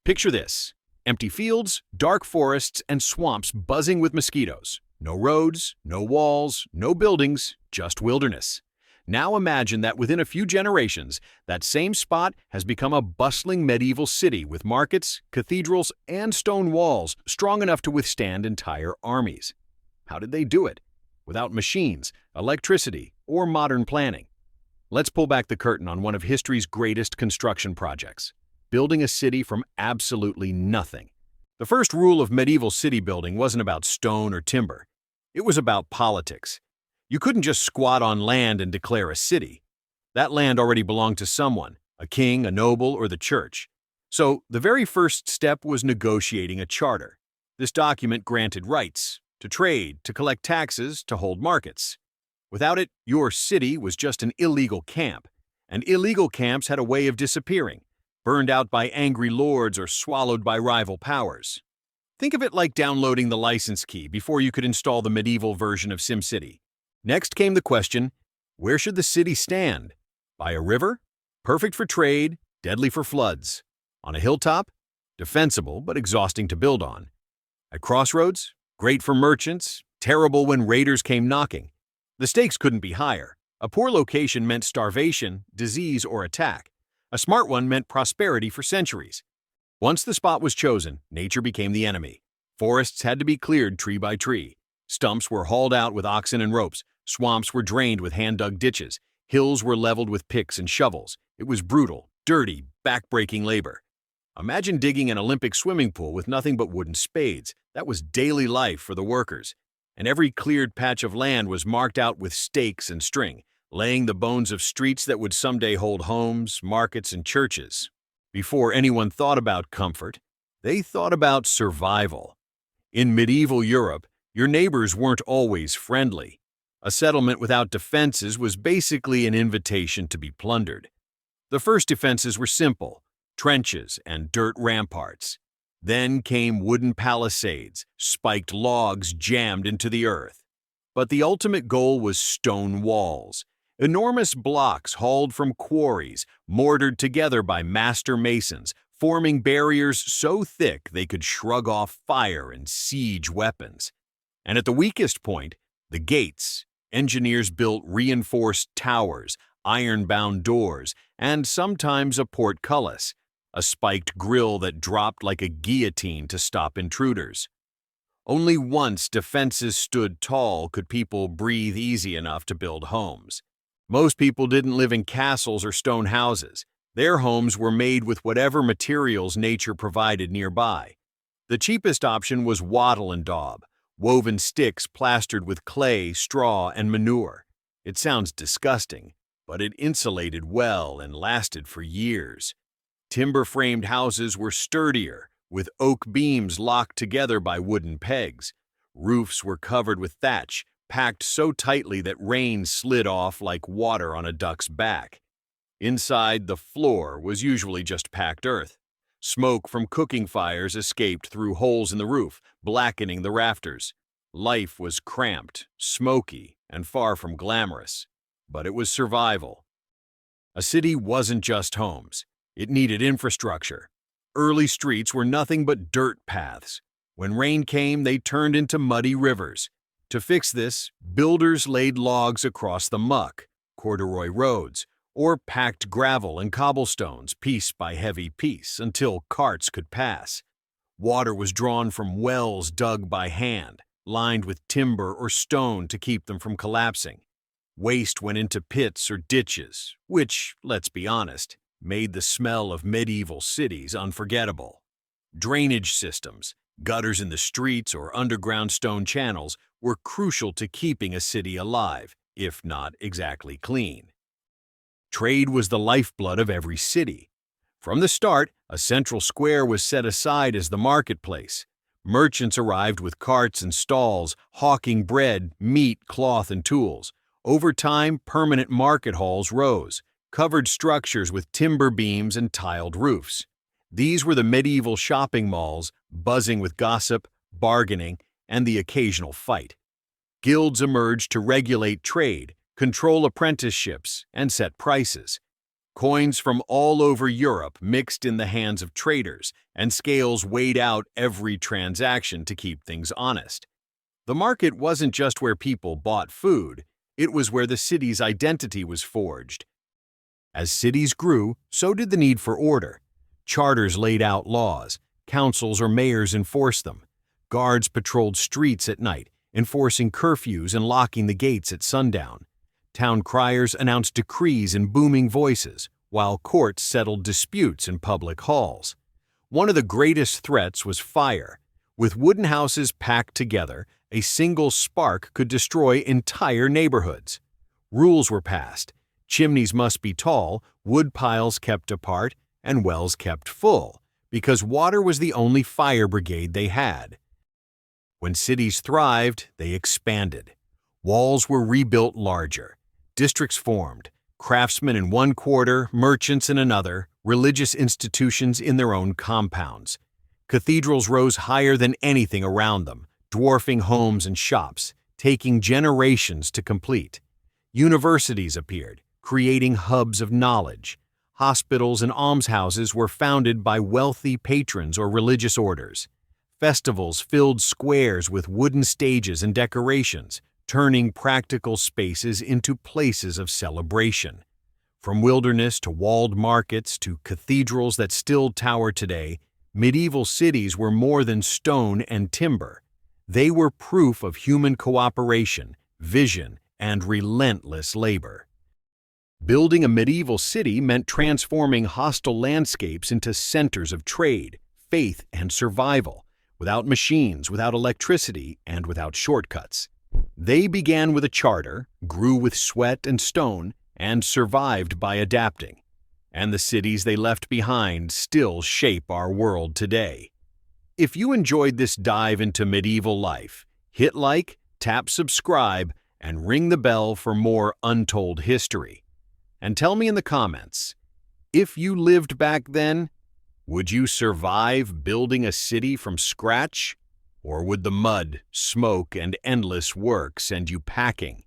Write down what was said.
Picture this: empty fields, dark forests, and swamps buzzing with mosquitoes. No roads, no walls, no buildings, just wilderness. Now imagine that within a few generations, that same spot has become a bustling medieval city with markets, cathedrals, and stone walls strong enough to withstand entire armies. How did they do it? Without machines, electricity, or modern planning. Let's pull back the curtain on one of history's greatest construction projects: building a city from absolutely nothing. The first rule of medieval city building wasn't about stone or timber. It was about politics. You couldn't just squat on land and declare a city. That land already belonged to someone, a king, a noble, or the church. So the very first step was negotiating a charter. This document granted rights to trade, to collect taxes, to hold markets. Without it, your city was just an illegal camp, and illegal camps had a way of disappearing, burned out by angry lords or swallowed by rival powers. Think of it like downloading the license key before you could install the medieval version of SimCity. Next came the question, where should the city stand? By a river? Perfect for trade, deadly for floods. On a hilltop? Defensible but exhausting to build on. At crossroads? Great for merchants, terrible when raiders came knocking. The stakes couldn't be higher. A poor location meant starvation, disease, or attack. A smart one meant prosperity for centuries. Once the spot was chosen, nature became the enemy. Forests had to be cleared tree by tree. Stumps were hauled out with oxen and ropes. Swamps were drained with hand-dug ditches. Hills were leveled with picks and shovels. It was brutal, dirty, back-breaking labor. Imagine digging an Olympic swimming pool with nothing but wooden spades. That was daily life for the workers. And every cleared patch of land was marked out with stakes and string, laying the bones of streets that would someday hold homes, markets, and churches. Before anyone thought about comfort, they thought about survival. In medieval Europe, your neighbors weren't always friendly. A settlement without defenses was basically an invitation to be plundered. The first defenses were simple: trenches and dirt ramparts. Then came wooden palisades, spiked logs jammed into the earth. But the ultimate goal was stone walls, enormous blocks hauled from quarries, mortared together by master masons, forming barriers so thick they could shrug off fire and siege weapons. And at the weakest point, the gates. Engineers built reinforced towers, iron-bound doors, and sometimes a portcullis, a spiked grill that dropped like a guillotine to stop intruders. Only once defenses stood tall could people breathe easy enough to build homes. Most people didn't live in castles or stone houses. Their homes were made with whatever materials nature provided nearby. The cheapest option was wattle and daub, woven sticks plastered with clay, straw, and manure. It sounds disgusting, but it insulated well and lasted for years. Timber-framed houses were sturdier, with oak beams locked together by wooden pegs. Roofs were covered with thatch, packed so tightly that rain slid off like water on a duck's back. Inside, the floor was usually just packed earth. Smoke from cooking fires escaped through holes in the roof, blackening the rafters. Life was cramped, smoky, and far from glamorous. But it was survival. A city wasn't just homes. It needed infrastructure. Early streets were nothing but dirt paths. When rain came, they turned into muddy rivers. To fix this, builders laid logs across the muck, corduroy roads, or packed gravel and cobblestones piece by heavy piece until carts could pass. Water was drawn from wells dug by hand, lined with timber or stone to keep them from collapsing. Waste went into pits or ditches, which, let's be honest, made the smell of medieval cities unforgettable. Drainage systems, gutters in the streets or underground stone channels, were crucial to keeping a city alive, if not exactly clean. Trade was the lifeblood of every city. From the start, a central square was set aside as the marketplace. Merchants arrived with carts and stalls, hawking bread, meat, cloth, and tools. Over time, permanent market halls rose, covered structures with timber beams and tiled roofs. These were the medieval shopping malls, buzzing with gossip, bargaining, and the occasional fight. Guilds emerged to regulate trade, control apprenticeships, and set prices. Coins from all over Europe mixed in the hands of traders, and scales weighed out every transaction to keep things honest. The market wasn't just where people bought food, it was where the city's identity was forged. As cities grew, so did the need for order. Charters laid out laws, councils or mayors enforced them. Guards patrolled streets at night, enforcing curfews and locking the gates at sundown. Town criers announced decrees in booming voices, while courts settled disputes in public halls. One of the greatest threats was fire. With wooden houses packed together, a single spark could destroy entire neighborhoods. Rules were passed. Chimneys must be tall, wood piles kept apart, and wells kept full, because water was the only fire brigade they had. When cities thrived, they expanded. Walls were rebuilt larger. Districts formed, craftsmen in one quarter, merchants in another, religious institutions in their own compounds. Cathedrals rose higher than anything around them, dwarfing homes and shops, taking generations to complete. Universities appeared, creating hubs of knowledge. Hospitals and almshouses were founded by wealthy patrons or religious orders. Festivals filled squares with wooden stages and decorations, turning practical spaces into places of celebration. From wilderness to walled markets to cathedrals that still tower today, medieval cities were more than stone and timber. They were proof of human cooperation, vision, and relentless labor. Building a medieval city meant transforming hostile landscapes into centers of trade, faith, and survival, without machines, without electricity, and without shortcuts. They began with a charter, grew with sweat and stone, and survived by adapting. And the cities they left behind still shape our world today. If you enjoyed this dive into medieval life, hit like, tap subscribe, and ring the bell for more untold history. And tell me in the comments, if you lived back then, would you survive building a city from scratch? Or would the mud, smoke, and endless work send you packing?